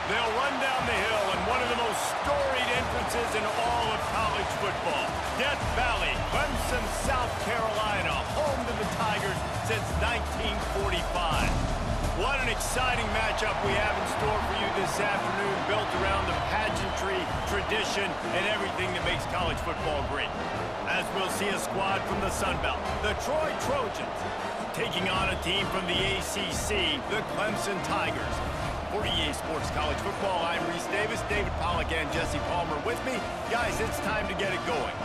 They'll run down the hill in one of the most storied entrances in all of college football. Death Valley, Clemson, South Carolina, home to the Tigers since 1945. What an exciting matchup we have in store for you this afternoon, built around the pageantry, tradition, and everything that makes college football great. As we'll see a squad from the Sun Belt, the Troy Trojans, taking on a team from the ACC, the Clemson Tigers. For EA Sports College Football, I'm Reese Davis, David Pollack, and Jesse Palmer with me. Guys, it's time to get it going.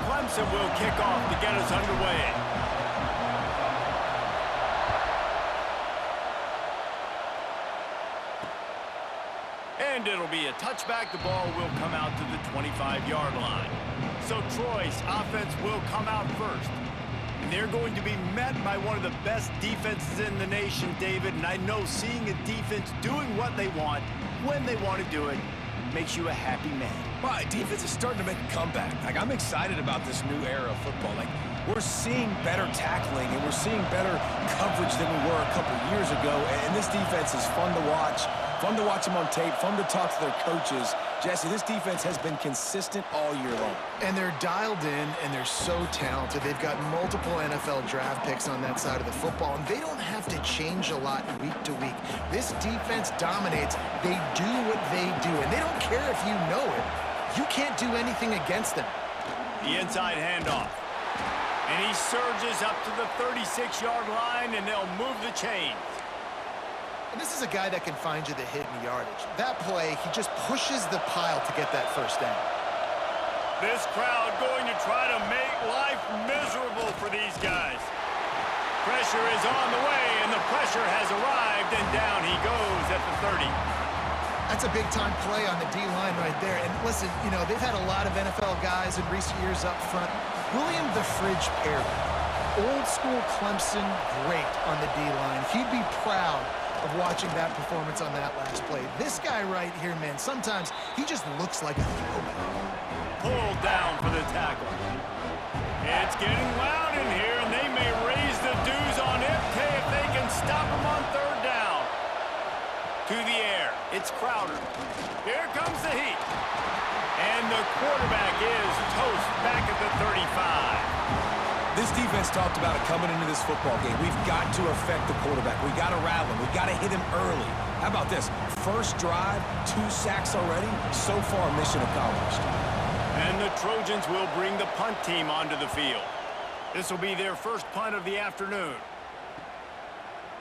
Clemson will kick off to get us underway. And it'll be a touchback. The ball will come out to the 25-yard line. So Troy's offense will come out first. And they're going to be met by one of the best defenses in the nation, David. And I know seeing a defense doing what they want, when they want to do it, makes you a happy man. My defense is starting to make a comeback. I'm excited about this new era of football. We're seeing better tackling, and we're seeing better coverage than we were a couple years ago. And this defense is fun to watch. Fun to watch them on tape, fun to talk to their coaches. Jesse, this defense has been consistent all year long. And they're dialed in, and they're so talented. They've got multiple NFL draft picks on that side of the football, and they don't have to change a lot week to week. This defense dominates. They do what they do, and they don't care if you know it. You can't do anything against them. The inside handoff. And he surges up to the 36-yard line, and they'll move the chains. And this is a guy that can find you the hidden yardage. That play, he just pushes the pile to get that first down. This crowd going to try to make life miserable for these guys. Pressure is on the way, and the pressure has arrived, and down he goes at the 30. That's a big-time play on the D-line right there. And listen, you know, they've had a lot of NFL guys in recent years up front. William the Fridge Perry, old-school Clemson great on the D-line. He'd be proud of watching that performance on that last play. This guy right here, man, sometimes he just looks like a throwback. Pulled down for the tackle. It's getting loud in here, and they may raise the dues on FK if they can stop him on third down. To the air, it's Crowder. Here comes the heat. And the quarterback is toast back at the 35. This defense talked about it coming into this football game. We've got to affect the quarterback. We've got to rattle him. We've got to hit him early. How about this? First drive, 2 sacks already. So far, mission accomplished. And the Trojans will bring the punt team onto the field. This will be their first punt of the afternoon.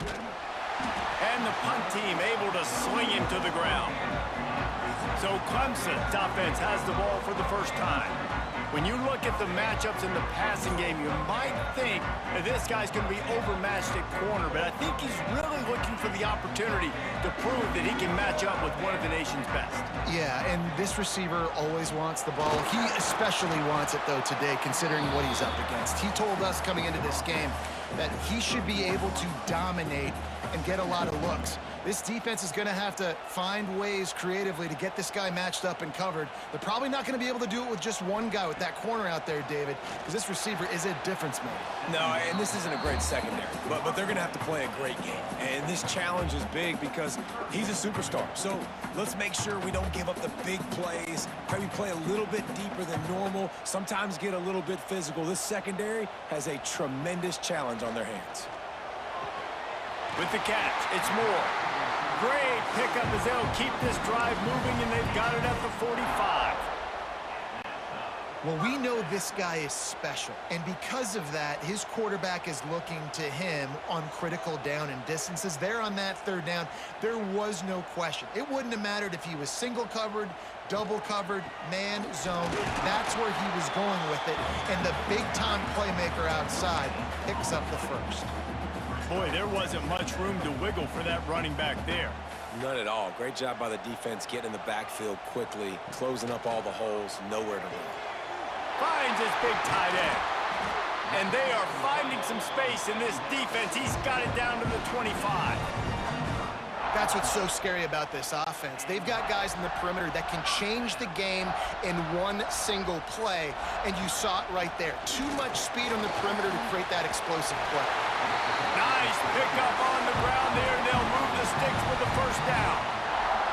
And the punt team able to swing him to the ground. So Clemson's offense has the ball for the first time. When you look at the matchups in the passing game, you might think that this guy's going to be overmatched at corner, but I think he's really looking for the opportunity to prove that he can match up with one of the nation's best. Yeah, and this receiver always wants the ball. He especially wants it, though, today, considering what he's up against. He told us coming into this game that he should be able to dominate and get a lot of looks. This defense is going to have to find ways creatively to get this guy matched up and covered. They're probably not going to be able to do it with just one guy with that corner out there, David, because this receiver is a difference maker. No, and this isn't a great secondary, but they're going to have to play a great game. And this challenge is big because he's a superstar. So let's make sure we don't give up the big plays, maybe play a little bit deeper than normal, sometimes get a little bit physical. This secondary has a tremendous challenge on their hands. With the catch, it's Moore. Great pickup as they'll keep this drive moving, and they've got it at the 45. Well, we know this guy is special, and because of that, his quarterback is looking to him on critical down and distances. There on that third down, there was no question. It wouldn't have mattered if he was single covered, double covered, man, zone. That's where he was going with it, and the big-time playmaker outside picks up the first. Boy, there wasn't much room to wiggle for that running back there. None at all. Great job by the defense getting in the backfield quickly, closing up all the holes, nowhere to run. Finds his big tight end. And they are finding some space in this defense. He's got it down to the 25. That's what's so scary about this offense. They've got guys in the perimeter that can change the game in one single play, and you saw it right there. Too much speed on the perimeter to create that explosive play. Nice pickup on the ground there, and they'll move the sticks with the first down.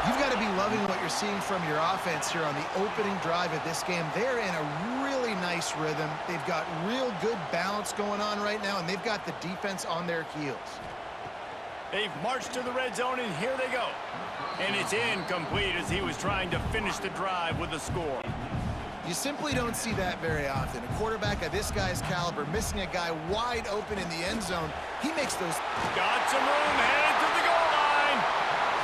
You've got to be loving what you're seeing from your offense here on the opening drive of this game. They're in a really nice rhythm. They've got real good balance going on right now, and they've got the defense on their heels. They've marched to the red zone, and here they go. And it's incomplete as he was trying to finish the drive with a score. You simply don't see that very often. A quarterback of this guy's caliber missing a guy wide open in the end zone. He makes those... Got some room, headed to the goal line.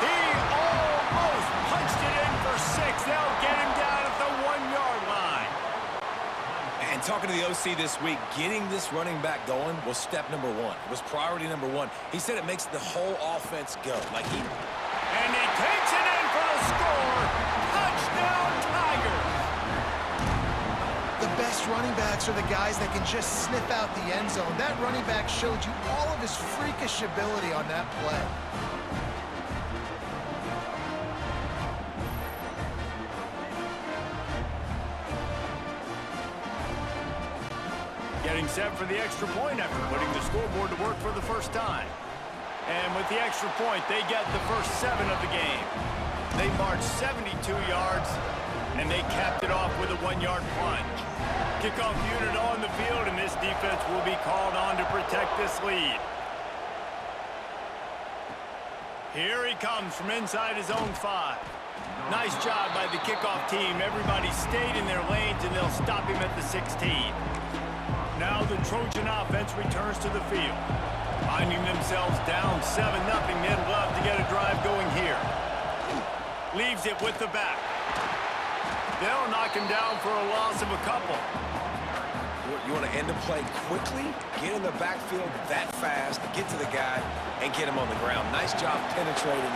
He almost punched it in for 6. They'll get him down at the 1-yard line. And talking to the OC this week, getting this running back going was step number 1. It was priority number 1. He said it makes the whole offense go. And he takes it in for the score. Touchdown, Tigers. The best running backs are the guys that can just sniff out the end zone. That running back showed you all of his freakish ability on that play. Getting set for the extra point after putting the scoreboard to work for the first time. And with the extra point, they get the first 7 of the game. They marched 72 yards, and they capped it off with a 1-yard plunge. Kickoff unit on the field, and this defense will be called on to protect this lead. Here he comes from inside his own 5. Nice job by the kickoff team. Everybody stayed in their lanes, and they'll stop him at the 16. Now the Trojan offense returns to the field. Finding themselves down 7-0, they'd love to get a drive going here. Leaves it with the back. They'll knock him down for a loss of a couple. You want to end the play quickly, get in the backfield that fast, get to the guy, and get him on the ground. Nice job penetrating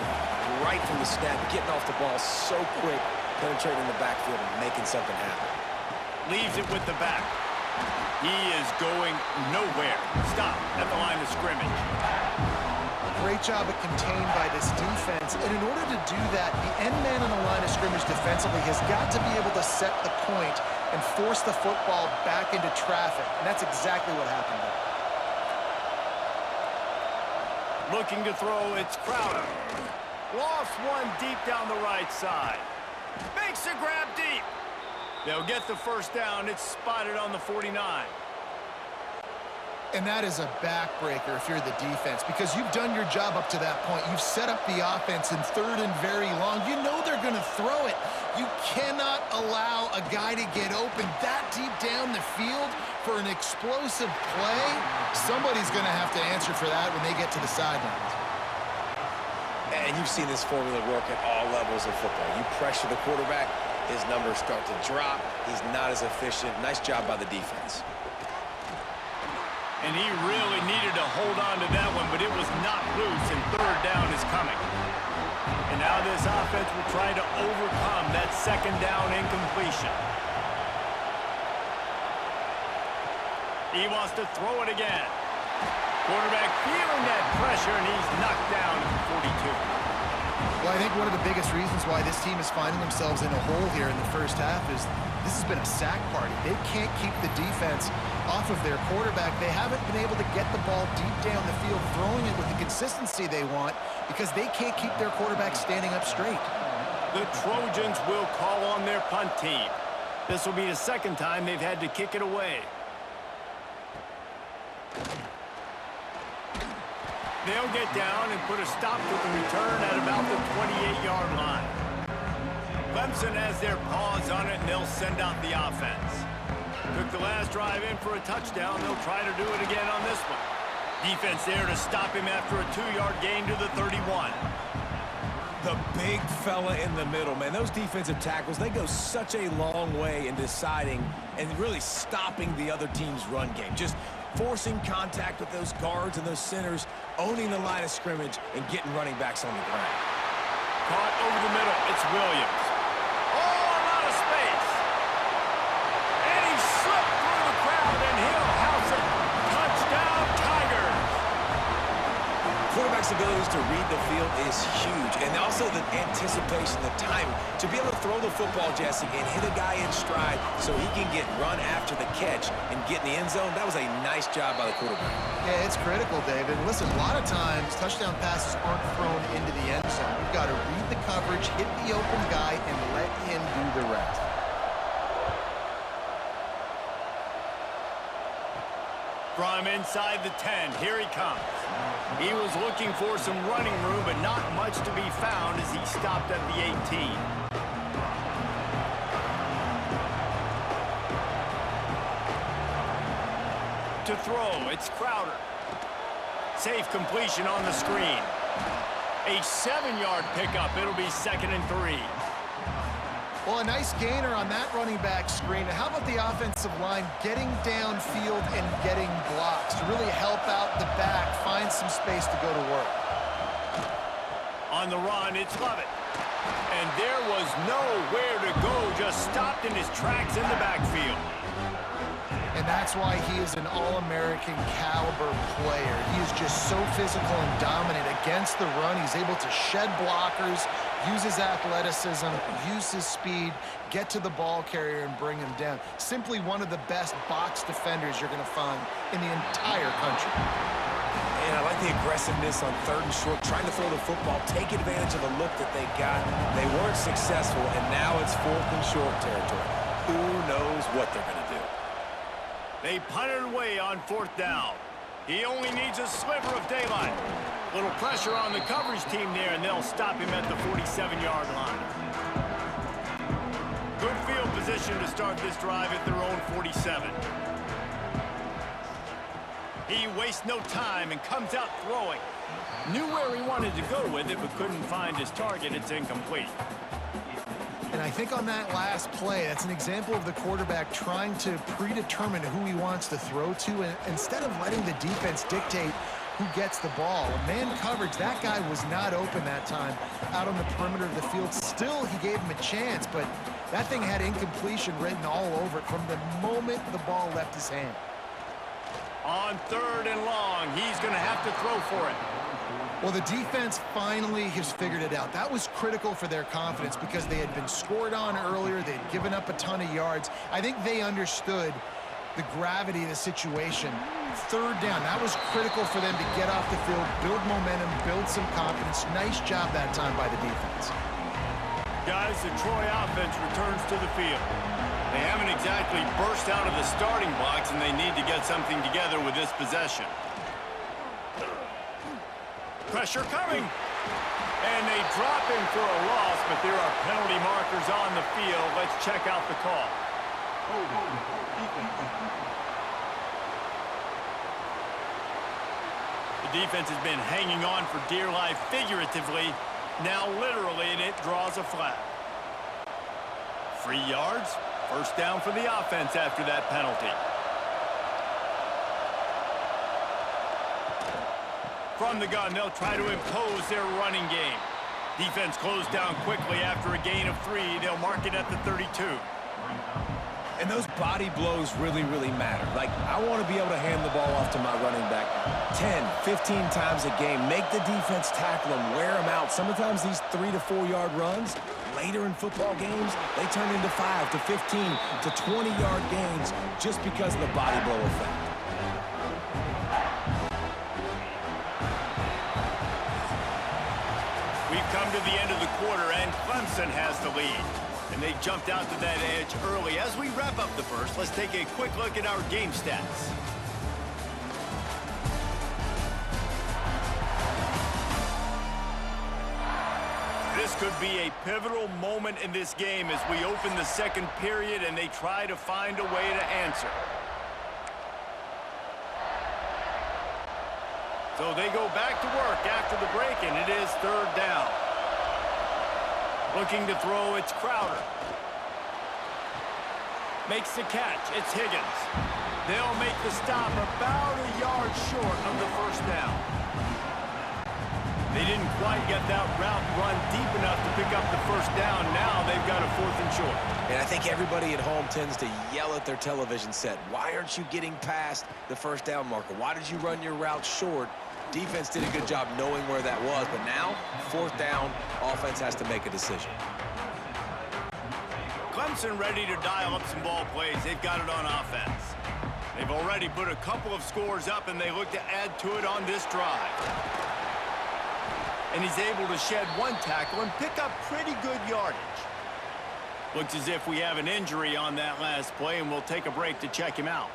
right from the snap, getting off the ball so quick, penetrating the backfield and making something happen. Leaves it with the back. He is going nowhere. Stop at the line of scrimmage. Great job of contained by this defense. And in order to do that, the end man on the line of scrimmage defensively has got to be able to set the point and force the football back into traffic. And that's exactly what happened there. Looking to throw, it's Crowder. Lost one deep down the right side. Makes a grab deep. They'll get the first down. It's spotted on the 49. And that is a backbreaker if you're the defense, because you've done your job up to that point. You've set up the offense in 3rd and very long. You know they're going to throw it. You cannot allow a guy to get open that deep down the field for an explosive play. Somebody's going to have to answer for that when they get to the sidelines. And you've seen this formula work at all levels of football. You pressure the quarterback, his numbers start to drop. He's not as efficient. Nice job by the defense. And he really needed to hold on to that one, but it was not loose, and 3rd down is coming. And now this offense will try to overcome that 2nd down incompletion. He wants to throw it again. Quarterback feeling that pressure, and he's knocked down at the 42. Well, I think one of the biggest reasons why this team is finding themselves in a hole here in the first half is this has been a sack party. They can't keep the defense off of their quarterback. They haven't been able to get the ball deep down the field, throwing it with the consistency they want, because they can't keep their quarterback standing up straight. The Trojans will call on their punt team. This will be the 2nd time they've had to kick it away. They'll get down and put a stop to the return at about the 28-yard line. Clemson has their paws on it, and they'll send out the offense. Took the last drive in for a touchdown. They'll try to do it again on this one. Defense there to stop him after a 2-yard gain to the 31. The big fella in the middle, man. Those defensive tackles, they go such a long way in deciding and really stopping the other team's run game. Just forcing contact with those guards and those centers, owning the line of scrimmage, and getting running backs on the ground. Caught over the middle. It's Williams. Oh, a lot of space. And he slipped through the crowd, and he'll house it. Touchdown, Tigers. Quarterback's ability abilities to read the field is huge. And also the anticipation, the timing. To be able to throw the football, Jesse, and hit a guy in stride so he can get run after the catch and get in the end zone, that was a nice job by the quarterback. Yeah, it's critical, David. Listen, a lot of times touchdown passes aren't thrown into the end zone. You've got to read the coverage, hit the open guy, and let him do the rest. From inside the 10, here he comes. He was looking for some running room, but not much to be found as he stopped at the 18. To throw, it's Crowder. Safe completion on the screen. A 7-yard pickup. It'll be 2nd and 3. Well, a nice gainer on that running back screen. And how about the offensive line getting downfield and getting blocks to really help out the back, find some space to go to work? On the run, it's Lovett. And there was nowhere to go, just stopped in his tracks in the backfield. And that's why he is an All-American caliber player. He is just so physical and dominant against the run. He's able to shed blockers, use his athleticism, use his speed, get to the ball carrier and bring him down. Simply one of the best box defenders you're going to find in the entire country. And I like the aggressiveness on 3rd and short, trying to throw the football, take advantage of the look that they got. They weren't successful, and now it's 4th and short territory. Who knows what they're going to do? They punted away on 4th down. He only needs a sliver of daylight. Little pressure on the coverage team there, and they'll stop him at the 47-yard line. Good field position to start this drive at their own 47. He wastes no time and comes out throwing. Knew where he wanted to go with it, but couldn't find his target. It's incomplete. And I think on that last play, that's an example of the quarterback trying to predetermine who he wants to throw to, and instead of letting the defense dictate who gets the ball. Man coverage, that guy was not open that time out on the perimeter of the field. Still, he gave him a chance, but that thing had incompletion written all over it from the moment the ball left his hand. On 3rd and long, he's going to have to throw for it. Well, the defense finally has figured it out. That was critical for their confidence because they had been scored on earlier. They'd given up a ton of yards. I think they understood the gravity of the situation. 3rd down, that was critical for them to get off the field, build momentum, build some confidence. Nice job that time by the defense. Guys, the Troy offense returns to the field. They haven't exactly burst out of the starting blocks, and they need to get something together with this possession. Pressure coming. And they drop him for a loss, but there are penalty markers on the field. Let's check out the call. The defense has been hanging on for dear life figuratively, now literally, and it draws a flag. 3 yards, 1st down for the offense after that penalty. From the gun, they'll try to impose their running game. Defense closed down quickly after a gain of 3. They'll mark it at the 32. And those body blows really, really matter. Like, I want to be able to hand the ball off to my running back 10, 15 times a game. Make the defense tackle them, wear them out. Sometimes these 3 to 4 yard runs, later in football games, they turn into 5 to 15 to 20 yard gains just because of the body blow effect. We've come to the end of the quarter, and Clemson has the lead. And they jumped out to that edge early. As we wrap up the first, let's take a quick look at our game stats. This could be a pivotal moment in this game as we open the 2nd period and they try to find a way to answer. So they go back to work after the break, and it is 3rd down. Looking to throw, it's Crowder. Makes the catch, it's Higgins. They'll make the stop about a yard short of the 1st down. They didn't quite get that route run deep enough to pick up the 1st down. Now they've got a 4th and short. And I think everybody at home tends to yell at their television set. Why aren't you getting past the 1st down marker? Why did you run your route short? Defense did a good job knowing where that was, but now, 4th down, offense has to make a decision. Clemson ready to dial up some ball plays. They've got it on offense. They've already put a couple of scores up, and they look to add to it on this drive. And he's able to shed 1 tackle and pick up pretty good yardage. Looks as if we have an injury on that last play, and we'll take a break to check him out.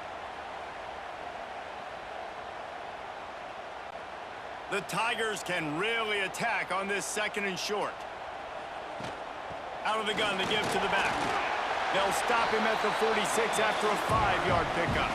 The Tigers can really attack on this 2nd and short. Out of the gun, they give to the back. They'll stop him at the 46 after a 5-yard pickup.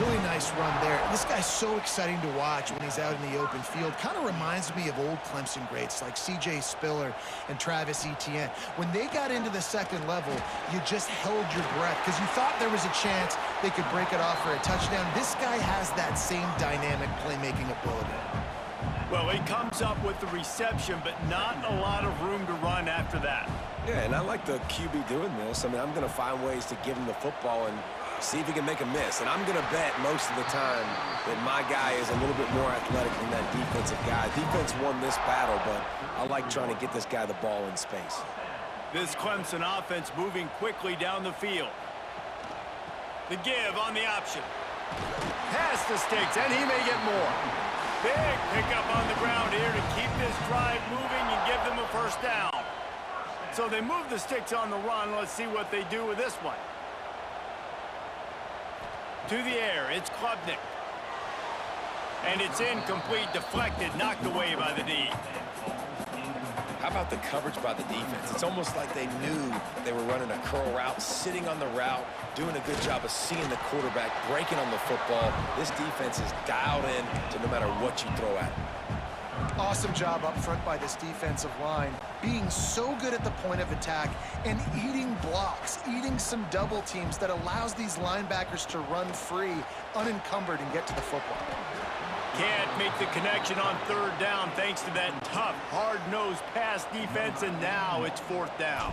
Really nice run there. This guy's so exciting to watch when he's out in the open field. Kind of reminds me of old Clemson greats like C.J. Spiller and Travis Etienne. When they got into the 2nd level, you just held your breath because you thought there was a chance they could break it off for a touchdown. This guy has that same dynamic playmaking ability. Well, he comes up with the reception, but not a lot of room to run after that. Yeah, and I like the QB doing this. I mean, I'm going to find ways to give him the football and see if he can make a miss. And I'm going to bet most of the time that my guy is a little bit more athletic than that defensive guy. Defense won this battle, but I like trying to get this guy the ball in space. This Clemson offense moving quickly down the field. The give on the option. Pass the sticks, and he may get more. Big pickup on the ground here to keep this drive moving and give them a 1st down. So they move the sticks on the run. Let's see what they do with this one. To the air, it's Klubnik. And it's incomplete, deflected, knocked away by the D. How about the coverage by the defense? It's almost like they knew they were running a curl route, sitting on the route, doing a good job of seeing the quarterback, breaking on the football. This defense is dialed in to no matter what you throw at them. Awesome job up front by this defensive line, being so good at the point of attack and eating blocks, eating some double teams that allows these linebackers to run free, unencumbered, and get to the football. Can't make the connection on 3rd down thanks to that tough, hard-nosed pass defense, and now it's 4th down.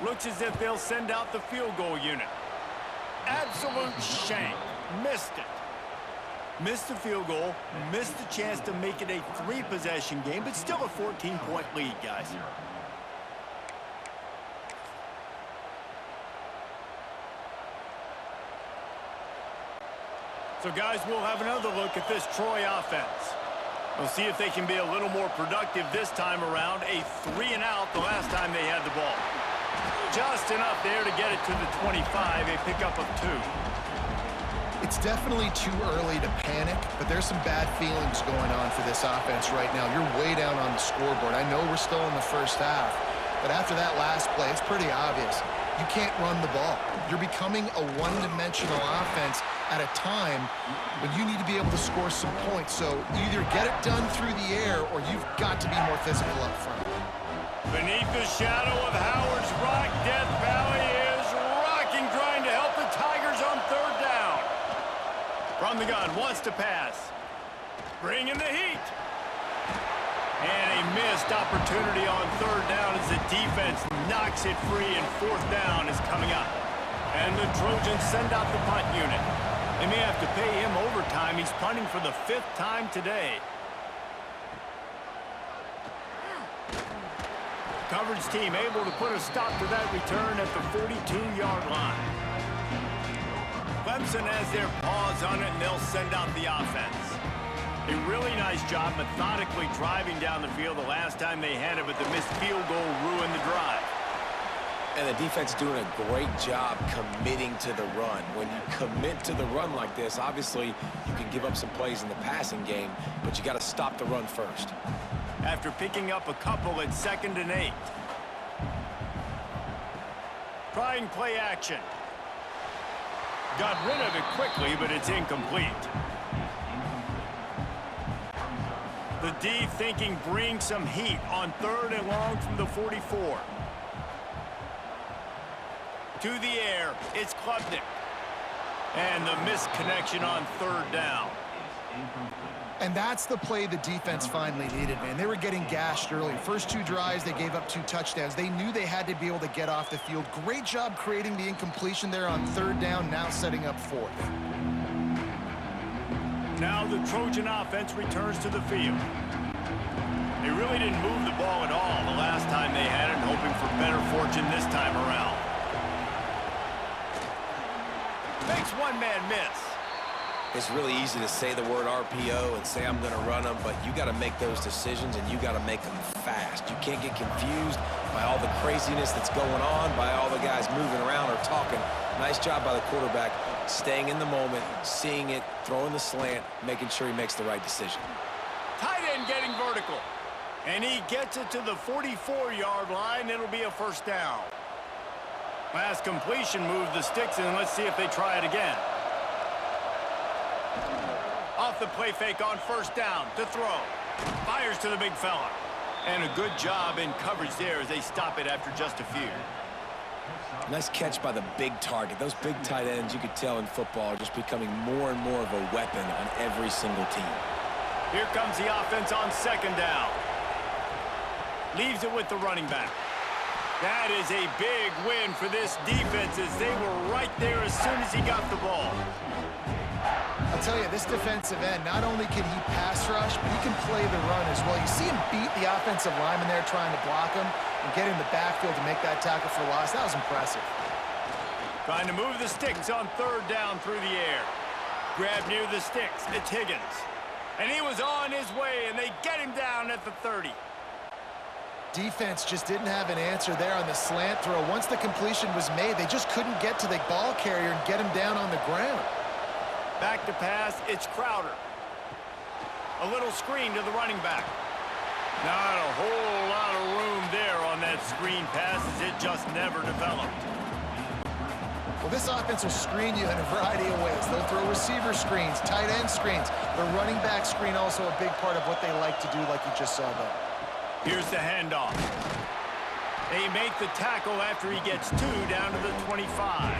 Looks as if they'll send out the field goal unit. Absolute shank. Missed it. Missed the field goal, missed the chance to make it a 3-possession game, but still a 14-point lead, guys. So, guys, we'll have another look at this Troy offense. We'll see if they can be a little more productive this time around. A 3-and-out the last time they had the ball. Just enough there to get it to the 25, a pickup of 2. It's definitely too early to panic, but there's some bad feelings going on for this offense right now. You're way down on the scoreboard. I know we're still in the 1st half, but after that last play, it's pretty obvious. You can't run the ball. You're becoming a one-dimensional offense at a time when you need to be able to score some points. So either get it done through the air or you've got to be more physical up front. Beneath the shadow of Howard's Rock, Death Valley is rocking, trying to help the Tigers on 3rd down. From the gun, wants to pass. Bringing the heat. And a missed opportunity on 3rd down as the defense knocks it free, and 4th down is coming up. And the Trojans send out the punt unit. They may have to pay him overtime. He's punting for the 5th time today. Coverage team able to put a stop to that return at the 42-yard line. Clemson has their paws on it, and they'll send out the offense. A really nice job methodically driving down the field the last time they had it, but the missed field goal ruined the drive. And the defense doing a great job committing to the run. When you commit to the run like this, obviously you can give up some plays in the passing game, but you got to stop the run first. After picking up a couple at 2nd and 8. Trying play action. Got rid of it quickly, but it's incomplete. The D thinking bring some heat on 3rd and long from the 44. To the air, it's Klubnik. And the missed connection on 3rd down. And that's the play the defense finally needed, man. They were getting gashed early. First 2 drives, they gave up 2 touchdowns. They knew they had to be able to get off the field. Great job creating the incompletion there on 3rd down, now setting up 4th. Now the Trojan offense returns to the field. They really didn't move the ball at all the last time they had it, hoping for better fortune this time around. Makes one man miss. It's really easy to say the word RPO and say I'm going to run them, but you got to make those decisions and you got to make them fast. You can't get confused by all the craziness that's going on, by all the guys moving around or talking. Nice job by the quarterback, staying in the moment, seeing it, throwing the slant, making sure he makes the right decision. Tight end getting vertical. And he gets it to the 44-yard line. It'll be a first down. Last completion moved the sticks, and let's see if they try it again. Off the play fake on first down to throw. Fires to the big fella. And a good job in coverage there as they stop it after just a few. Nice catch by the big target. Those big tight ends, you could tell in football, are just becoming more and more of a weapon on every single team. Here comes the offense on second down. Leaves it with the running back. That is a big win for this defense as they were right there as soon as he got the ball. I'll tell you, this defensive end, not only can he pass rush, but he can play the run as well. You see him beat the offensive lineman there trying to block him and get in the backfield to make that tackle for loss. That was impressive. Trying to move the sticks on third down through the air. Grab near the sticks. It's Higgins. And he was on his way, and they get him down at the 30. Defense just didn't have an answer there on the slant throw. Once the completion was made, they just couldn't get to the ball carrier and get him down on the ground. Back to pass, it's Crowder. A little screen to the running back. Not a whole lot of room there on that screen pass as it just never developed. Well, this offense will screen you in a variety of ways. They'll throw receiver screens, tight end screens. The running back screen also a big part of what they like to do, like you just saw there. Here's the handoff. They make the tackle after he gets two down to the 25.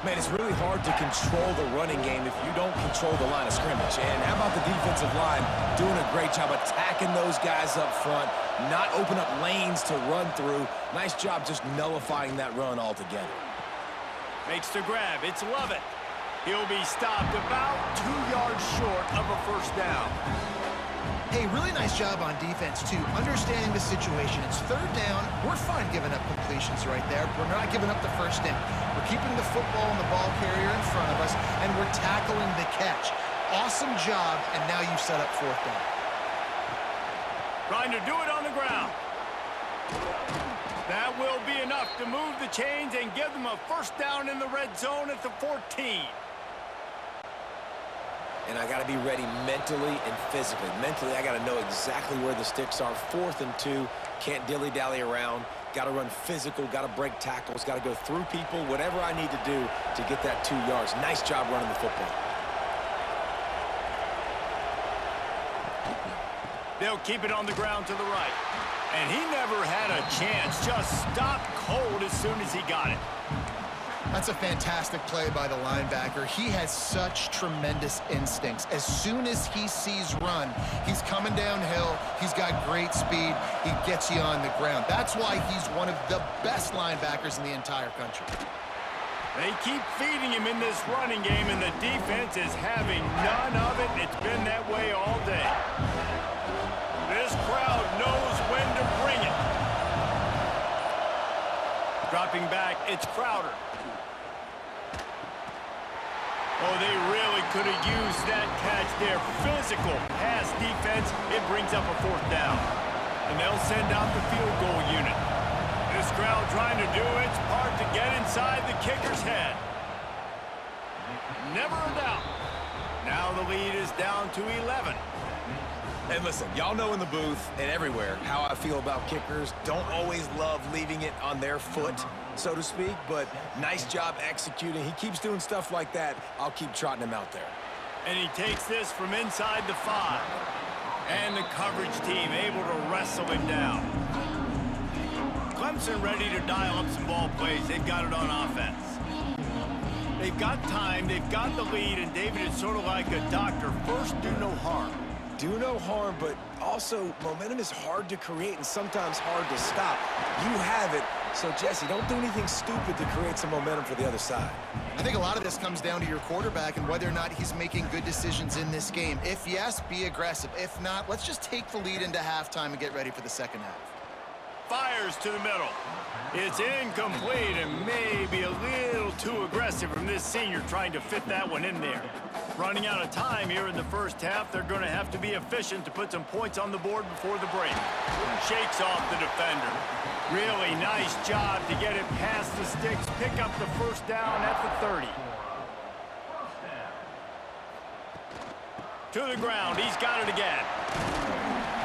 Man, it's really hard to control the running game if you don't control the line of scrimmage. And how about the defensive line doing a great job attacking those guys up front, not open up lanes to run through. Nice job just nullifying that run altogether. Makes the grab. It's Lovett. He'll be stopped about 2 yards short of a first down. Hey, really nice job on defense, too, understanding the situation. It's third down. We're fine giving up completions right there. We're not giving up the first down. We're keeping the football and the ball carrier in front of us, and we're tackling the catch. Awesome job, and now you've set up fourth down. Trying to do it on the ground. That will be enough to move the chains and give them a first down in the red zone at the 14. And I got to be ready mentally and physically. Mentally, I got to know exactly where the sticks are. 4th and 2, can't dilly-dally around. Got to run physical, got to break tackles, got to go through people, whatever I need to do to get that 2 yards. Nice job running the football. They'll keep it on the ground to the right. And he never had a chance. Just stopped cold as soon as he got it. That's a fantastic play by the linebacker. He has such tremendous instincts. As soon as he sees run, he's coming downhill. He's got great speed. He gets you on the ground. That's why he's one of the best linebackers in the entire country. They keep feeding him in this running game, and the defense is having none of it. It's been that way all day. This crowd knows when to bring it. Dropping back, it's Crowder. Oh, they really could have used that catch there. Physical pass defense. It brings up a fourth down. And they'll send out the field goal unit. This crowd trying to do its part to get inside the kicker's head. Never a doubt. Now the lead is down to 11. And listen, y'all know in the booth and everywhere how I feel about kickers. Don't always love leaving it on their foot, so to speak, but nice job executing. He keeps doing stuff like that. I'll keep trotting him out there. And he takes this from inside the 5. And the coverage team able to wrestle him down. Clemson ready to dial up some ball plays. They've got it on offense. They've got time, they've got the lead, and David is sort of like a doctor. First, do no harm. Do no harm, but also momentum is hard to create and sometimes hard to stop. You have it. So, Jesse, don't do anything stupid to create some momentum for the other side. I think a lot of this comes down to your quarterback and whether or not he's making good decisions in this game. If yes, be aggressive. If not, let's just take the lead into halftime and get ready for the second half. Fires to the middle. It's incomplete and maybe a little too aggressive from this senior trying to fit that one in there. Running out of time here in the first half, they're going to have to be efficient to put some points on the board before the break. Shakes off the defender. Really nice job to get it past the sticks, pick up the first down at the 30. To the ground, he's got it again.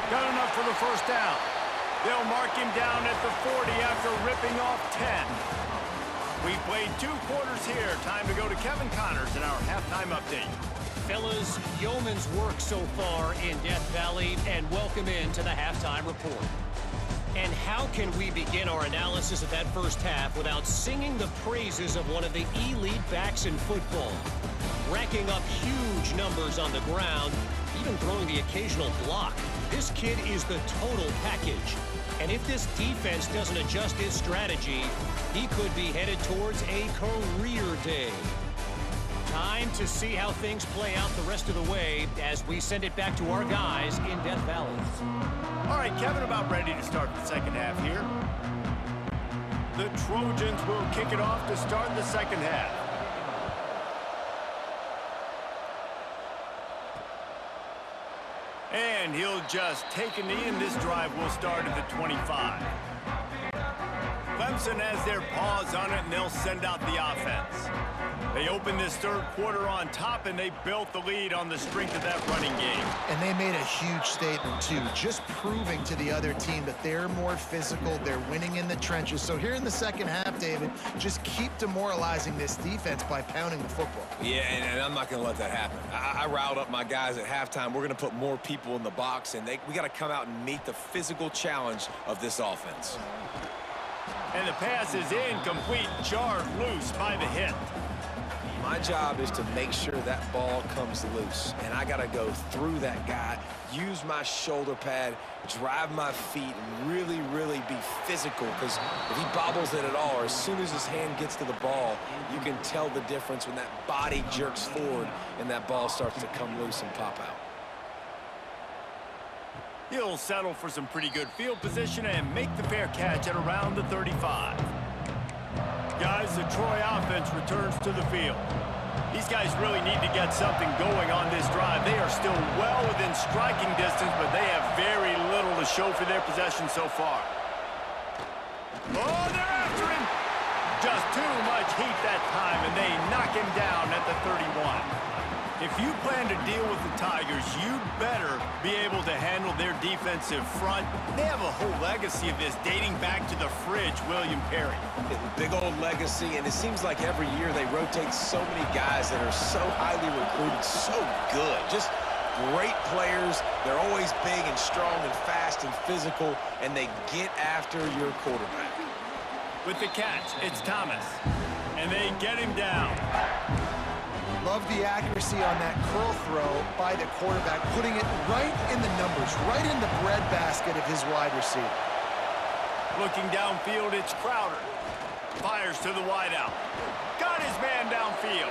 Got enough for the first down. They'll mark him down at the 40 after ripping off 10. We've played 2 quarters here. Time to go to Kevin Connors in our halftime update. Fellas, yeoman's work so far in Death Valley, and welcome into the halftime report. And how can we begin our analysis of that first half without singing the praises of one of the elite backs in football? Racking up huge numbers on the ground, even throwing the occasional block. This kid is the total package. And if this defense doesn't adjust its strategy, he could be headed towards a career day. Time to see how things play out the rest of the way as we send it back to our guys in Death Valley. All right, Kevin, about ready to start the second half here. The Trojans will kick it off to start the second half. And he'll just take a knee, and this drive will start at the 25. Clemson has their paws on it, and they'll send out the offense. They opened this third quarter on top, and they built the lead on the strength of that running game. And they made a huge statement, too, just proving to the other team that they're more physical, they're winning in the trenches. So here in the second half, David, just keep demoralizing this defense by pounding the football. Yeah, and I'm not going to let that happen. I riled up my guys at halftime. We're going to put more people in the box, and we got to come out and meet the physical challenge of this offense. And the pass is incomplete, jarred loose by the hit. My job is to make sure that ball comes loose, and I got to go through that guy, use my shoulder pad, drive my feet, and really, really be physical, because if he bobbles it at all, or as soon as his hand gets to the ball, you can tell the difference when that body jerks forward and that ball starts to come loose and pop out. He'll settle for some pretty good field position and make the fair catch at around the 35. Guys, the Troy offense returns to the field. These guys really need to get something going on this drive. They are still well within striking distance, but they have very little to show for their possession so far. Oh, they're after him! Just too much heat that time, and they knock him down at the 31. If you plan to deal with the Tigers, you'd better be able to handle their defensive front. They have a whole legacy of this dating back to the fridge, William Perry. Big old legacy, and it seems like every year they rotate so many guys that are so highly recruited, so good. Just great players. They're always big and strong and fast and physical, and they get after your quarterback. With the catch, it's Thomas, and they get him down. Love the accuracy on that curl throw by the quarterback, putting it right in the numbers, right in the breadbasket of his wide receiver. Looking downfield, it's Crowder. Fires to the wideout. Got his man downfield.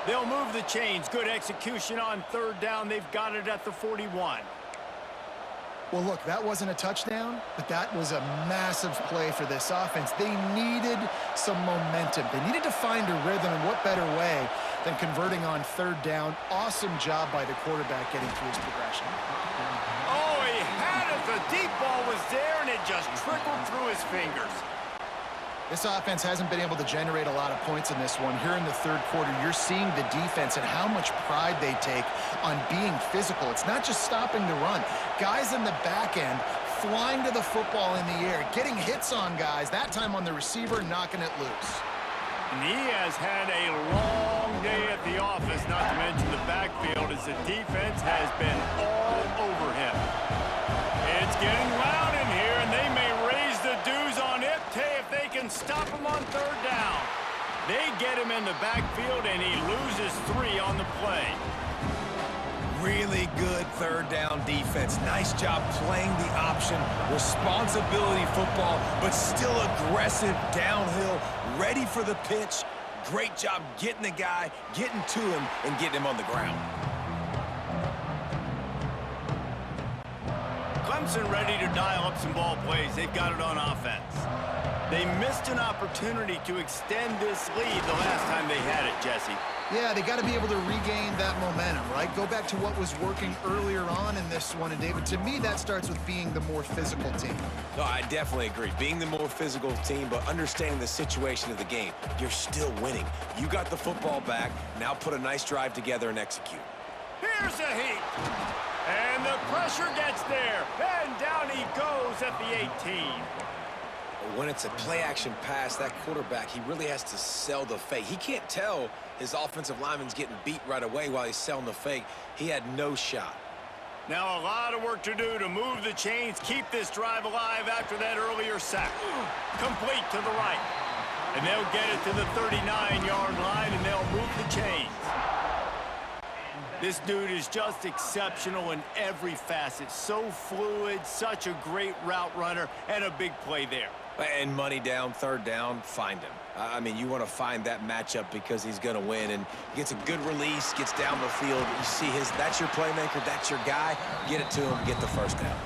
They'll move the chains. Good execution on third down. They've got it at the 41. Well, look, that wasn't a touchdown, but that was a massive play for this offense. They needed some momentum. They needed to find a rhythm, and what better way than converting on third down. Awesome job by the quarterback getting through his progression. Oh, he had it. The deep ball was there, and it just trickled through his fingers. This offense hasn't been able to generate a lot of points in this one. Here in the third quarter, you're seeing the defense and how much pride they take on being physical. It's not just stopping the run. Guys in the back end flying to the football in the air, getting hits on guys, that time on the receiver, knocking it loose. And he has had a long day at the office, not to mention the backfield, as the defense has been all over him. It's getting loud in here, and they may raise the dues on it if they can stop him on third down. They get him in the backfield, and he loses 3 on the play. Really good third down defense. Nice job playing the option, responsibility football, but still aggressive downhill, ready for the pitch. Great job getting the guy, getting to him, and getting him on the ground. Clemson ready to dial up some ball plays. They've got it on offense. They missed an opportunity to extend this lead the last time they had it, Jesse. Yeah, they got to be able to regain that momentum, right? Go back to what was working earlier on in this one. And, David, to me, that starts with being the more physical team. No, I definitely agree. Being the more physical team, but understanding the situation of the game. You're still winning. You got the football back. Now put a nice drive together and execute. Here's a heat. And the pressure gets there. And down he goes at the 18. When it's a play-action pass, that quarterback, he really has to sell the fake. He can't tell his offensive lineman's getting beat right away while he's selling the fake. He had no shot. Now a lot of work to do to move the chains, keep this drive alive after that earlier sack. Complete to the right. And they'll get it to the 39-yard line, and they'll move the chains. This dude is just exceptional in every facet. So fluid, such a great route runner, and a big play there. And money down, third down, find him. I mean, you want to find that matchup because he's going to win, and gets a good release, gets down the field. You see that's your playmaker, that's your guy. Get it to him, get the first down.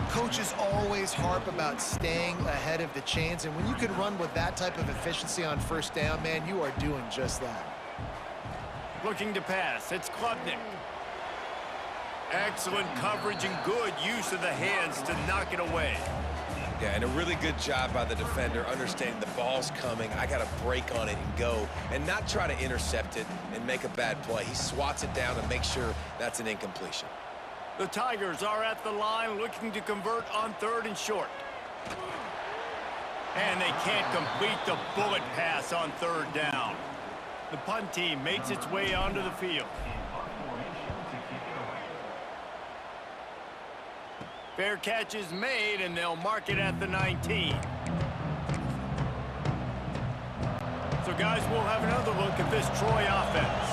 Coaches always harp about staying ahead of the chains, and when you can run with that type of efficiency on first down, man, you are doing just that. Looking to pass, it's Klubnik. Excellent coverage and good use of the hands to knock it away. Yeah, and a really good job by the defender understanding the ball's coming. I got to break on it and go, and not try to intercept it and make a bad play. He swats it down and makes sure that's an incompletion. The Tigers are at the line looking to convert on 3rd and short. And they can't complete the bullet pass on 3rd down. The punt team makes its way onto the field. Fair catch is made, and they'll mark it at the 19. So, guys, we'll have another look at this Troy offense.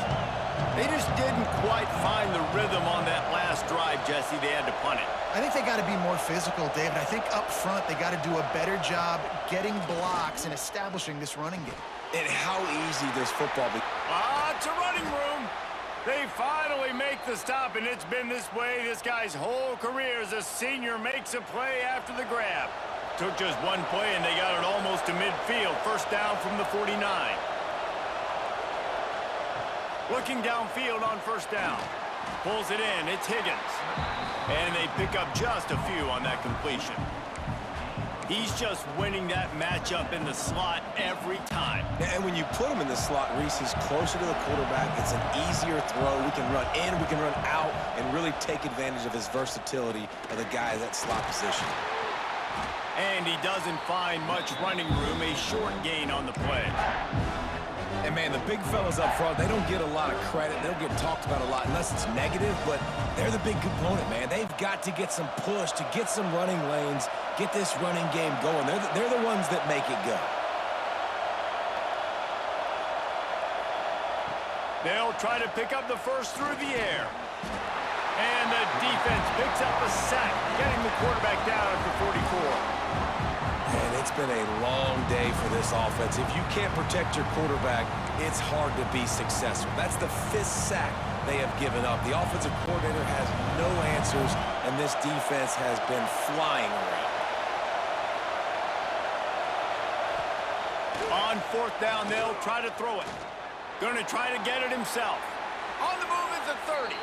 They just didn't quite find the rhythm on that last drive, Jesse. They had to punt it. I think they got to be more physical, David. I think up front they got to do a better job getting blocks and establishing this running game. And how easy does football be? It's a running room. They finally make the stop, and it's been this way this guy's whole career as a senior makes a play after the grab. Took just one play, and they got it almost to midfield. First down from the 49. Looking downfield on first down. Pulls it in. It's Higgins. And they pick up just a few on that completion. He's just winning that matchup in the slot every time. And when you put him in the slot, Reese is closer to the quarterback. It's an easier throw. We can run in, we can run out, and really take advantage of his versatility of the guy at that slot position. And he doesn't find much running room, a short gain on the play. And, man, the big fellas up front, they don't get a lot of credit. They don't get talked about a lot unless it's negative, but they're the big component, man. They've got to get some push, to get some running lanes, get this running game going. They're the ones that make it go. They'll try to pick up the first through the air. And the defense picks up a sack, getting the quarterback down at the 44. And it's been a long day for this offense. If you can't protect your quarterback, it's hard to be successful. That's the 5th sack they have given up. The offensive coordinator has no answers, and this defense has been flying around. On 4th down, they'll try to throw it. Going to try to get it himself. On the move is the 30.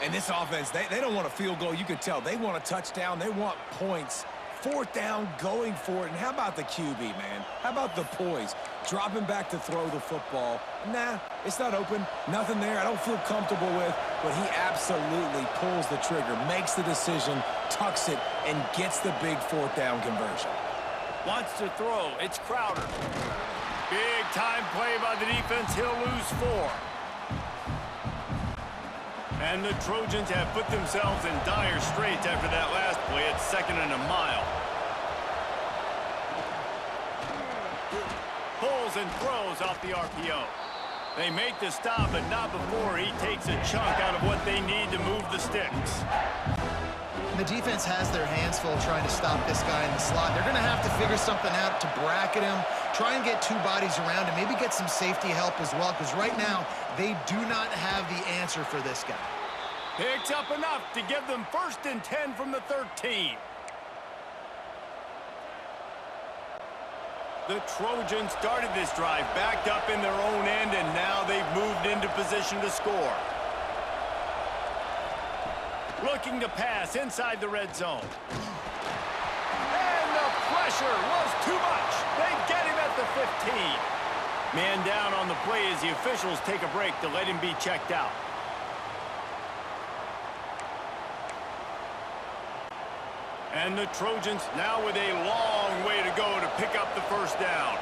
And this offense, they don't want a field goal. You can tell they want a touchdown. They want points. 4th down, going for it. And how about the QB, man? How about the poise? Dropping back to throw the football. Nah, it's not open. Nothing there I don't feel comfortable with. But he absolutely pulls the trigger, makes the decision, tucks it, and gets the big 4th down conversion. Wants to throw. It's Crowder. Big time play by the defense. He'll lose 4. And the Trojans have put themselves in dire straits after that last play. It's 2nd and a mile. Pulls and throws off the RPO. They make the stop, but not before he takes a chunk out of what they need to move the sticks. The defense has their hands full trying to stop this guy in the slot. They're going to have to figure something out to bracket him, try and get two bodies around him, maybe get some safety help as well, because right now they do not have the answer for this guy. Picks up enough to give them 1st and 10 from the 13. The Trojans started this drive backed up in their own end, and now they've moved into position to score. Looking to pass inside the red zone. And the pressure was too much. They get him at the 15. Man down on the play as the officials take a break to let him be checked out. And the Trojans now with a long way to go to pick up the 1st down.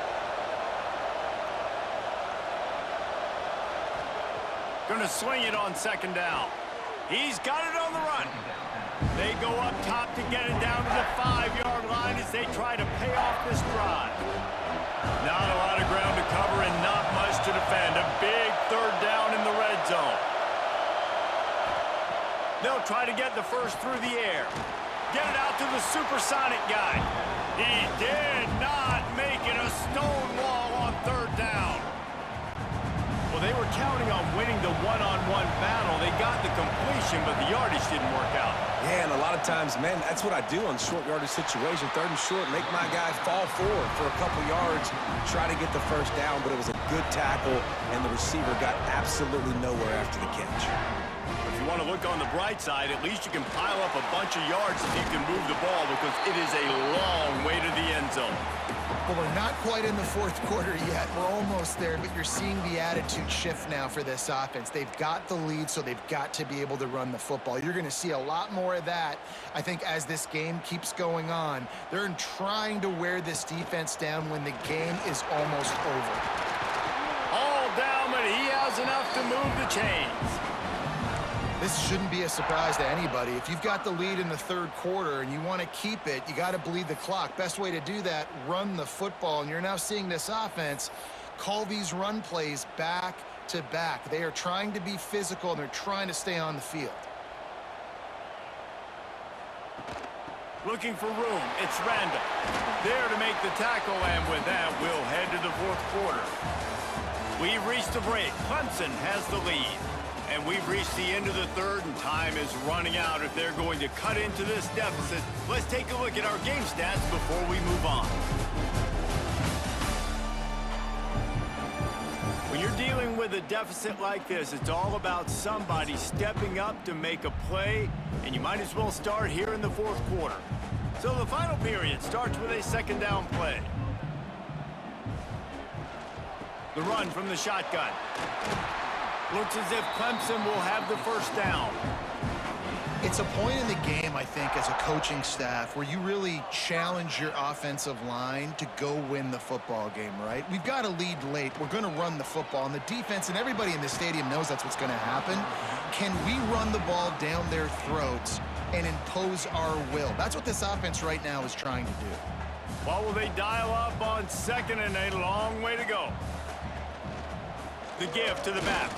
Gonna swing it on 2nd down. He's got it on the run. They go up top to get it down to the 5-yard line as they try to pay off this drive. Not a lot of ground to cover and not much to defend. A big 3rd down in the red zone. They'll try to get the 1st through the air. Get it out to the supersonic guy. He did not make it a stone wall on 3rd down. Well, they were counting on winning the one-on-one battle. They got the completion, but the yardage didn't work out. Yeah, and a lot of times, man, that's what I do on short yardage situation. 3rd and short, make my guy fall forward for a couple yards, try to get the 1st down, but it was a good tackle, and the receiver got absolutely nowhere after the catch. If you want to look on the bright side, at least you can pile up a bunch of yards if you can move the ball, because it is a long way to the end zone. Well, we're not quite in the 4th quarter yet. We're almost there, but you're seeing the attitude shift now for this offense. They've got the lead, so they've got to be able to run the football. You're going to see a lot more of that, I think, as this game keeps going on. They're trying to wear this defense down when the game is almost over. All down, but he has enough to move the chains. This shouldn't be a surprise to anybody. If you've got the lead in the 3rd quarter and you want to keep it, you got to bleed the clock. Best way to do that, run the football. And you're now seeing this offense call these run plays back to back. They are trying to be physical, and they're trying to stay on the field. Looking for room. It's Randall. There to make the tackle, and with that, we'll head to the 4th quarter. We've reached the break. Clemson has the lead. And we've reached the end of the 3rd, and time is running out if they're going to cut into this deficit. Let's take a look at our game stats before we move on. When you're dealing with a deficit like this, it's all about somebody stepping up to make a play, and you might as well start here in the 4th quarter. So the final period starts with a 2nd down play. The run from the shotgun. Looks as if Clemson will have the 1st down. It's a point in the game, I think, as a coaching staff where you really challenge your offensive line to go win the football game, right? We've got a lead late. We're going to run the football. And the defense and everybody in the stadium knows that's what's going to happen. Can we run the ball down their throats and impose our will? That's what this offense right now is trying to do. Well, will they dial up on 2nd and a long way to go? The give to the back.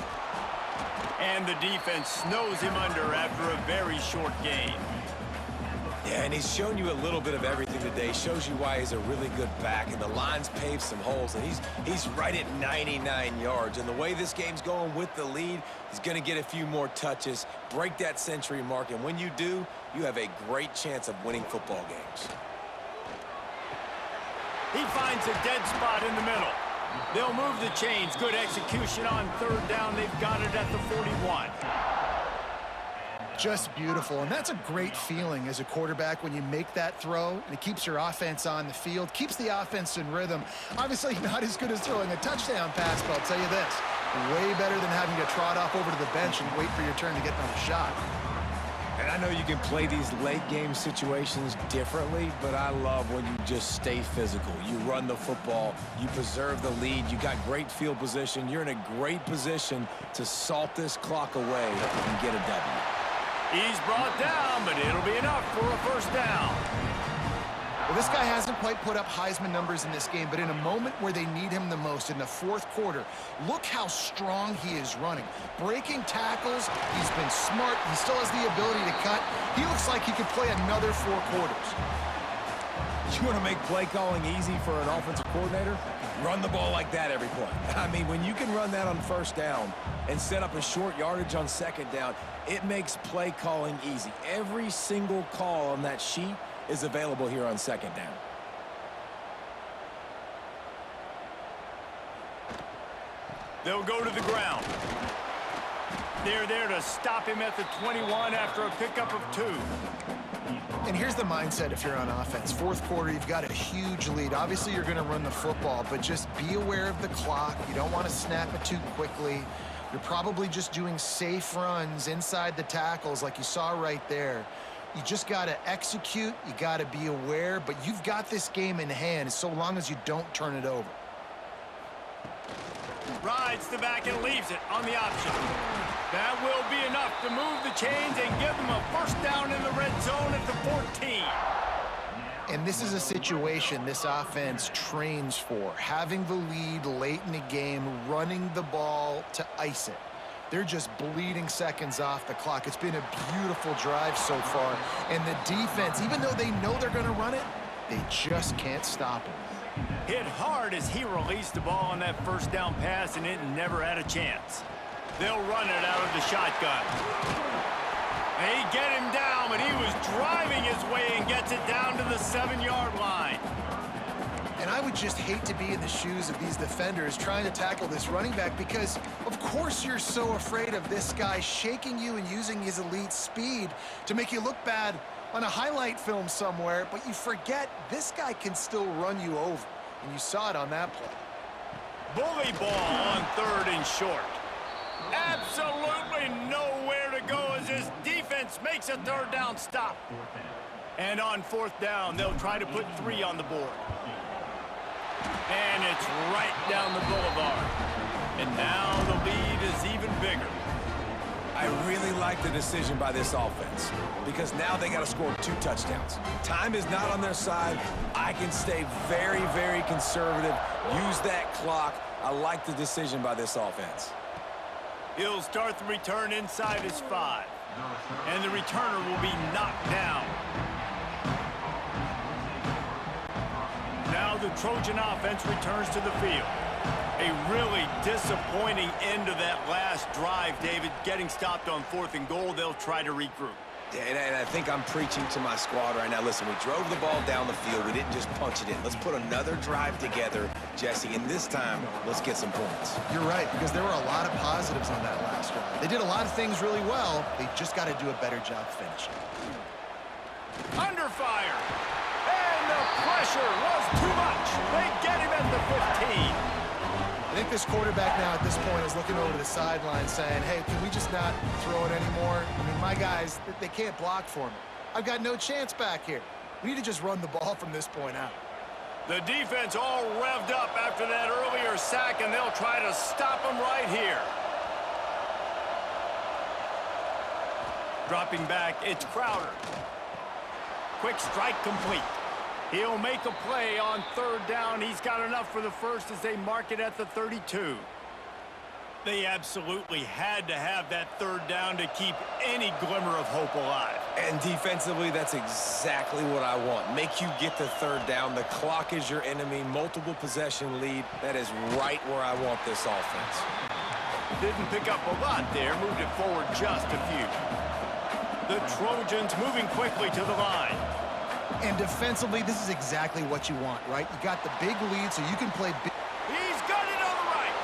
And the defense snows him under after a very short gain. Yeah, and he's shown you a little bit of everything today. Shows you why he's a really good back, and the line's paved some holes, and he's right at 99 yards. And the way this game's going with the lead, he's going to get a few more touches, break that century mark, and when you do, you have a great chance of winning football games. He finds a dead spot in the middle. They'll move the chains. Good execution on 3rd down. They've got it at the 41. Just beautiful, and that's a great feeling as a quarterback when you make that throw, and it keeps your offense on the field, keeps the offense in rhythm. Obviously not as good as throwing a touchdown pass, but I'll tell you this, way better than having to trot off over to the bench and wait for your turn to get another shot. And I know you can play these late game situations differently, but I love when you just stay physical. You run the football, you preserve the lead, you got great field position, you're in a great position to salt this clock away and get a W. He's brought down, but it'll be enough for a 1st down. Well, this guy hasn't quite put up Heisman numbers in this game, but in a moment where they need him the most, in the fourth quarter, look how strong he is running. Breaking tackles, he's been smart, he still has the ability to cut. He looks like he could play another 4 quarters. You want to make play calling easy for an offensive coordinator? Run the ball like that every play. I mean, when you can run that on first down and set up a short yardage on second down, it makes play calling easy. Every single call on that sheet is available here on second down. They'll go to the ground. They're there to stop him at the 21 after a pickup of 2. And here's the mindset if you're on offense. Fourth quarter, you've got a huge lead. Obviously, you're going to run the football, but just be aware of the clock. You don't want to snap it too quickly. You're probably just doing safe runs inside the tackles like you saw right there. You just got to execute. You got to be aware, but you've got this game in hand so long as you don't turn it over. Rides the back and leaves it on the option. That will be enough to move the chains and give them a first down in the red zone at the 14. And this is a situation this offense trains for, having the lead late in the game, running the ball to ice it. They're just bleeding seconds off the clock. It's been a beautiful drive so far. And the defense, even though they know they're going to run it, they just can't stop it. Hit hard as he released the ball on that first down pass, and it never had a chance. They'll run it out of the shotgun. They get him down, but he was driving his way and gets it down to the 7-yard line. And I would just hate to be in the shoes of these defenders trying to tackle this running back because, of course, you're so afraid of this guy shaking you and using his elite speed to make you look bad on a highlight film somewhere, but you forget this guy can still run you over, and you saw it on that play. Bully ball on 3rd and short. Absolutely nowhere to go as his defense makes a 3rd down stop. And on 4th down, they'll try to put 3 on the board. And it's right down the boulevard. And now the lead is even bigger. I really like the decision by this offense because now they got to score 2 touchdowns. Time is not on their side. I can stay very, very conservative, use that clock. I like the decision by this offense. He'll start the return inside his 5. And the returner will be knocked down. Now the Trojan offense returns to the field. A really disappointing end to that last drive, David. Getting stopped on 4th and goal, they'll try to regroup. And I think I'm preaching to my squad right now. Listen, we drove the ball down the field. We didn't just punch it in. Let's put another drive together, Jesse, and this time, let's get some points. You're right, because there were a lot of positives on that last drive. They did a lot of things really well. They just got to do a better job finishing. Under fire. And the pressure was too much. They get him at the 15. I think this quarterback now at this point is looking over to the sideline saying, hey, can we just not throw it anymore? I mean, my guys, they can't block for me. I've got no chance back here. We need to just run the ball from this point out. The defense all revved up after that earlier sack, and they'll try to stop him right here. Dropping back, it's Crowder. Quick strike complete. He'll make a play on 3rd down. He's got enough for the first as they mark it at the 32. They absolutely had to have that 3rd down to keep any glimmer of hope alive. And defensively, that's exactly what I want. Make you get the 3rd down. The clock is your enemy. Multiple possession lead. That is right where I want this offense. Didn't pick up a lot there. Moved it forward just a few. The Trojans moving quickly to the line. And defensively, this is exactly what you want, right? You got the big lead, so you can play big. He's got it on the right.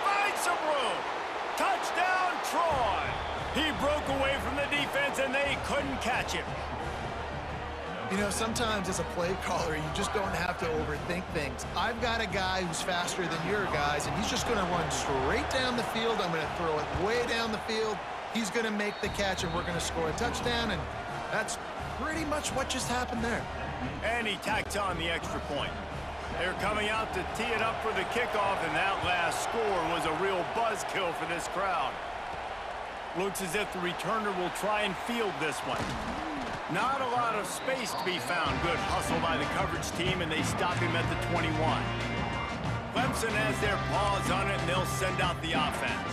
Finds some room. Touchdown, Troy. He broke away from the defense, and they couldn't catch him. You know, sometimes as a play caller, you just don't have to overthink things. I've got a guy who's faster than your guys, and he's just going to run straight down the field. I'm going to throw it way down the field. He's going to make the catch, and we're going to score a touchdown, and that's pretty much what just happened there. And he tacks on the extra point. They're coming out to tee it up for the kickoff, and that last score was a real buzzkill for this crowd. Looks as if the returner will try and field this one. Not a lot of space to be found. Good hustle by the coverage team, and they stop him at the 21. Clemson has their paws on it, and they'll send out the offense.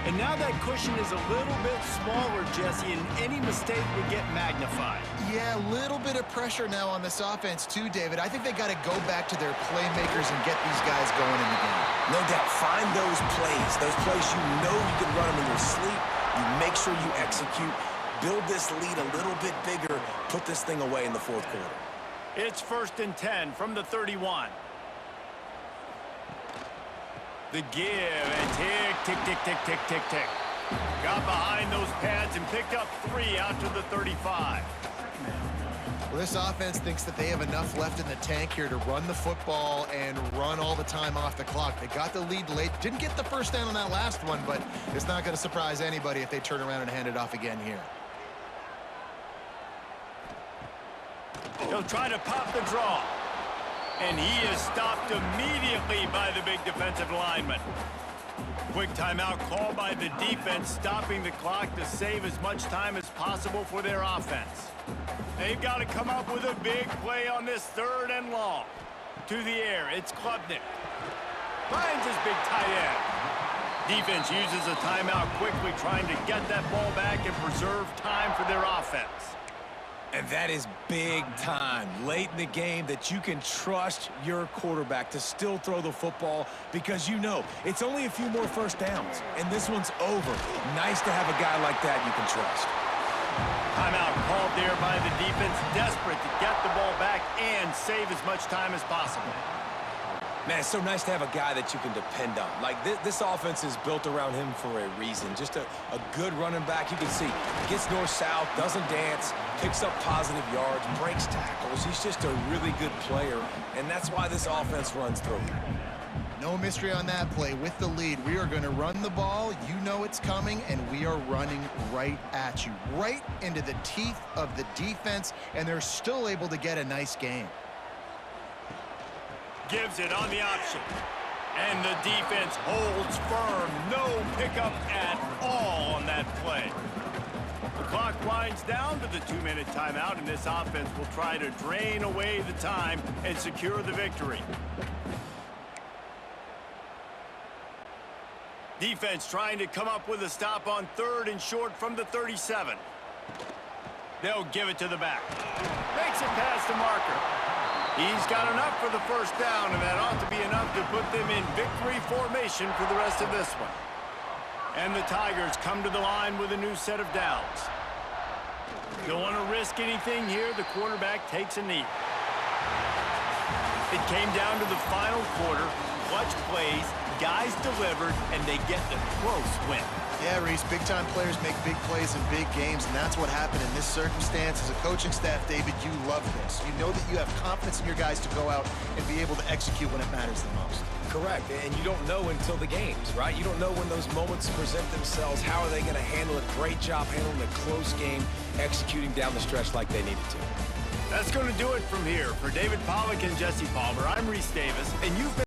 And now that cushion is a little bit smaller, Jesse, and any mistake would get magnified. Yeah, a little bit of pressure now on this offense too, David. I think they got to go back to their playmakers and get these guys going in the game. No doubt. Find those plays you know you can run them in your sleep. You make sure you execute. Build this lead a little bit bigger. Put this thing away in the fourth quarter. It's 1st and 10 from the 31. The give, and tick, tick, tick, tick, tick, tick, tick. Got behind those pads and picked up 3 out to the 35. Well, this offense thinks that they have enough left in the tank here to run the football and run all the time off the clock. They got the lead late. Didn't get the first down on that last one, but it's not going to surprise anybody if they turn around and hand it off again here. He'll try to pop the draw. And he is stopped immediately by the big defensive lineman. Quick timeout call by the defense, stopping the clock to save as much time as possible for their offense. They've got to come up with a big play on this 3rd and long. To the air, it's Klubnik. Finds his big tight end. Defense uses a timeout quickly, trying to get that ball back and preserve time for their offense. And that is big time late in the game that you can trust your quarterback to still throw the football because you know it's only a few more first downs, and this one's over. Nice to have a guy like that you can trust. Timeout called there by the defense, desperate to get the ball back and save as much time as possible. Man, it's so nice to have a guy that you can depend on. Like, this offense is built around him for a reason. Just a good running back. You can see, gets north-south, doesn't dance, picks up positive yards, breaks tackles. He's just a really good player, and that's why this offense runs through him. No mystery on that play. With the lead, we are going to run the ball. You know it's coming, and we are running right at you, right into the teeth of the defense, and they're still able to get a nice game. Gives it on the option. And the defense holds firm. No pickup at all on that play. The clock winds down to the 2-minute timeout, and this offense will try to drain away the time and secure the victory. Defense trying to come up with a stop on 3rd and short from the 37. They'll give it to the back. Makes it past the marker. He's got enough for the first down, and that ought to be enough to put them in victory formation for the rest of this one. And the Tigers come to the line with a new set of downs. Don't want to risk anything here. The quarterback takes a knee. It came down to the final quarter. Clutch plays, guys delivered, and they get the close win. Yeah, Reese, big-time players make big plays in big games, and that's what happened in this circumstance. As a coaching staff, David, you love this. You know that you have confidence in your guys to go out and be able to execute when it matters the most. Correct, and you don't know until the games, right? You don't know when those moments present themselves. How are they going to handle it? Great job handling a close game, executing down the stretch like they needed to. That's going to do it from here. For David Pollack and Jesse Palmer, I'm Reese Davis, and you've been